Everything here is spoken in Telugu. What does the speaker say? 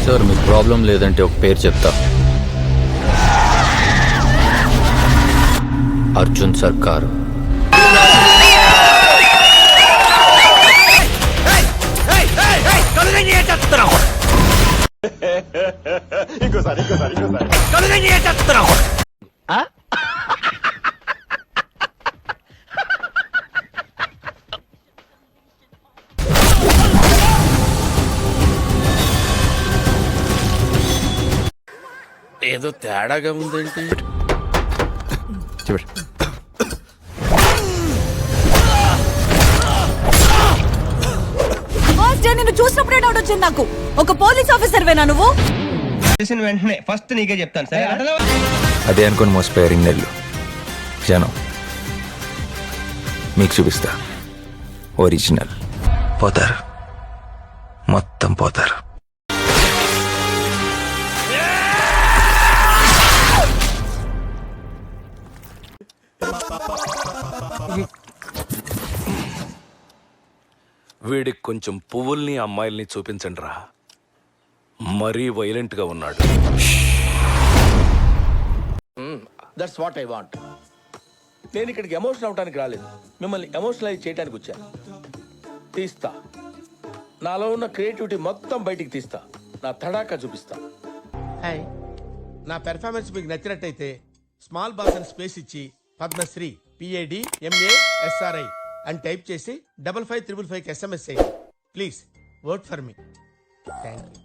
సార్ మీకు ప్రాబ్లం లేదంటే ఒక పేరు చెప్తా. అర్జున్ సర్కార్. ఏదో తేడాగా ఉందేంటి? నిన్ను చూసినప్పుడే డౌట్ వచ్చింది నాకు. ఒక పోలీస్ ఆఫీసర్ వేనా నువ్వు? చేసిన వెంటనే ఫస్ట్ నీకే చెప్తాను సరే. అదే అనుకుని మోసపోయారు ఇన్నేళ్ళు జనం. మీకు చూపిస్తా ఒరిజినల్. పోతారు, మొత్తం పోతారు. వీడికి కొంచెం పువ్వుల్ని అమ్మాయిల్ని చూపించండి రా. మరీ వైలెంట్ గా ఉన్నాడు. That's what I want. నేను ఇక్కడికి ఎమోషనల్ అవడానికి రాలేదు, మిమ్మల్ని ఎమోషనలైజ్ చేయడానికి వచ్చాను. తీస్తా, నాలో ఉన్న క్రియేటివిటీ మొత్తం బయటికి తీస్తా, నా తడాకా చూపిస్తా. హాయ్, నా పెర్ఫార్మెన్స్ మీకు నచ్చినట్టయితే స్మాల్ బాస్ అని స్పేస్ ఇచ్చి పద్మశ్రీ PADMASRI అని టైప్ చేసి 5555 SMS చేయండి. Please vote for me. Thank you.